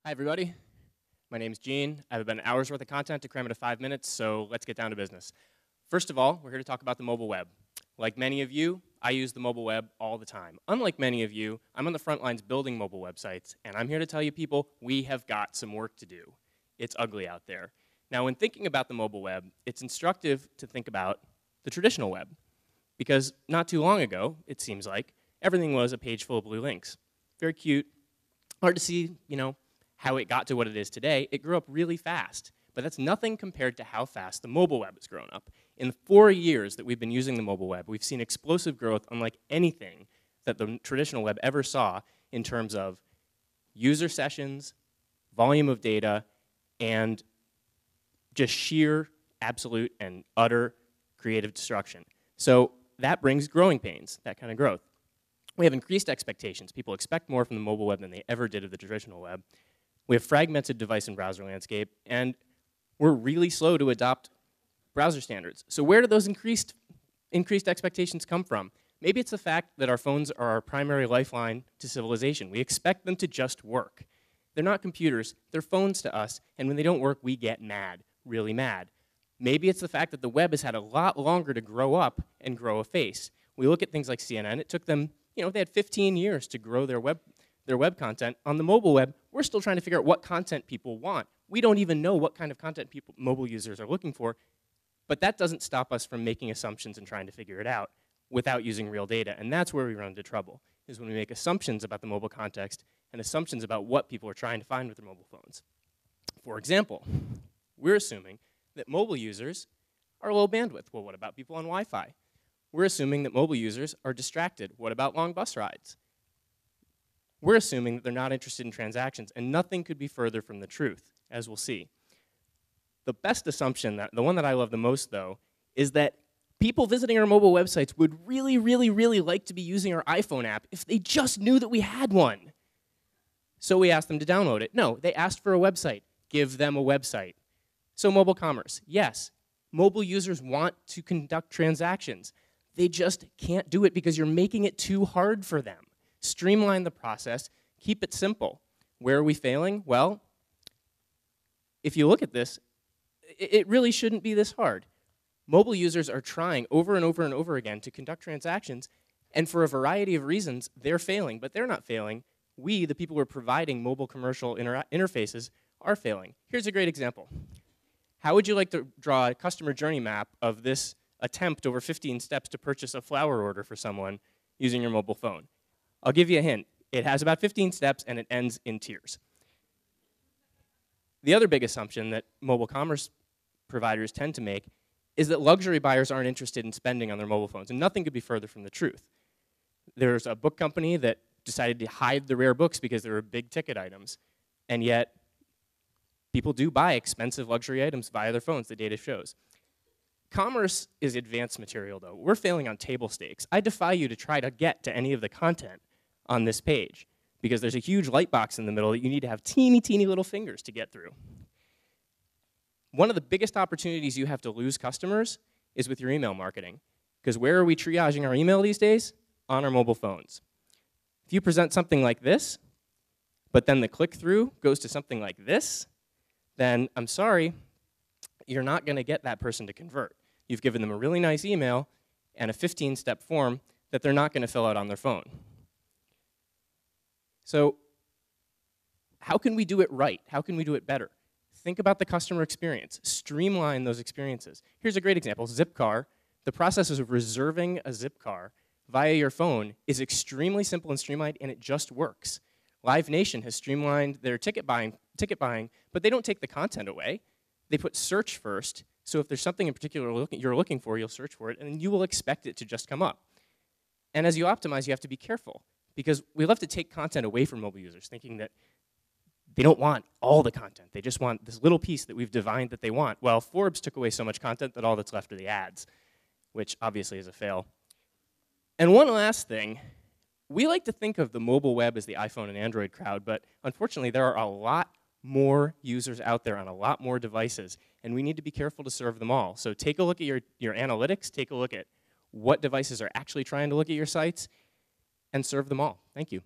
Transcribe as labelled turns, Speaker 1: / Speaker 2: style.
Speaker 1: Hi, everybody. My name's Gene. I have about an hour's worth of content to cram into 5 minutes, so let's get down to business. First of all, we're here to talk about the mobile web. Like many of you, I use the mobile web all the time. Unlike many of you, I'm on the front lines building mobile websites, and I'm here to tell you people, we have got some work to do. It's ugly out there. Now, when thinking about the mobile web, it's instructive to think about the traditional web, because not too long ago, it seems like, everything was a page full of blue links. Very cute, hard to see, how it got to what it is today. It grew up really fast, but that's nothing compared to how fast the mobile web has grown up. In the 4 years that we've been using the mobile web, we've seen explosive growth unlike anything that the traditional web ever saw in terms of user sessions, volume of data, and just sheer, absolute, and utter creative destruction. So that brings growing pains, that kind of growth. We have increased expectations. People expect more from the mobile web than they ever did of the traditional web. We have fragmented device and browser landscape, and we're really slow to adopt browser standards. So where do those increased expectations come from? Maybe it's the fact that our phones are our primary lifeline to civilization. We expect them to just work. They're not computers, they're phones to us, and when they don't work, we get mad, really mad. Maybe it's the fact that the web has had a lot longer to grow up and grow a face. We look at things like CNN, it took them, they had 15 years to grow their web content. On the mobile web, we're still trying to figure out what content people want. We don't even know what kind of content mobile users are looking for, but that doesn't stop us from making assumptions and trying to figure it out without using real data, and that's where we run into trouble, is when we make assumptions about the mobile context and assumptions about what people are trying to find with their mobile phones. For example, we're assuming that mobile users are low bandwidth. Well, what about people on Wi-Fi? We're assuming that mobile users are distracted. What about long bus rides? We're assuming that they're not interested in transactions, and nothing could be further from the truth, as we'll see. The best assumption, the one that I love the most, though, is that people visiting our mobile websites would really, really, really like to be using our iPhone app if they just knew that we had one. So we asked them to download it. No, they asked for a website. Give them a website. So mobile commerce, yes. Mobile users want to conduct transactions. They just can't do it because you're making it too hard for them. Streamline the process, keep it simple. Where are we failing? Well, if you look at this, it really shouldn't be this hard. Mobile users are trying over and over and over again to conduct transactions, and for a variety of reasons, they're failing, but they're not failing. We, the people who are providing mobile commercial interfaces, are failing. Here's a great example. How would you like to draw a customer journey map of this attempt over 15 steps to purchase a flower order for someone using your mobile phone? I'll give you a hint. It has about 15 steps, and it ends in tears. The other big assumption that mobile commerce providers tend to make is that luxury buyers aren't interested in spending on their mobile phones, and nothing could be further from the truth. There's a book company that decided to hide the rare books because they were big ticket items, and yet people do buy expensive luxury items via their phones, the data shows. Commerce is advanced material, though. We're failing on table stakes. I defy you to try to get to any of the content on this page because there's a huge light box in the middle that you need to have teeny, teeny little fingers to get through. One of the biggest opportunities you have to lose customers is with your email marketing, because where are we triaging our email these days? On our mobile phones. If you present something like this, but then the click-through goes to something like this, then I'm sorry, you're not going to get that person to convert. You've given them a really nice email and a 15-step form that they're not going to fill out on their phone. So how can we do it right? How can we do it better? Think about the customer experience. Streamline those experiences. Here's a great example, Zipcar. The process of reserving a Zipcar via your phone is extremely simple and streamlined, and it just works. Live Nation has streamlined their ticket buying, but they don't take the content away. They put search first, so if there's something in particular you're looking for, you'll search for it, and you will expect it to just come up. And as you optimize, you have to be careful, because we love to take content away from mobile users, thinking that they don't want all the content. They just want this little piece that we've divined that they want. Well, Forbes took away so much content that all that's left are the ads, which obviously is a fail. And one last thing, we like to think of the mobile web as the iPhone and Android crowd, but unfortunately there are a lot more users out there on a lot more devices, and we need to be careful to serve them all. So take a look at your analytics, take a look at what devices are actually trying to look at your sites, and serve them all. Thank you.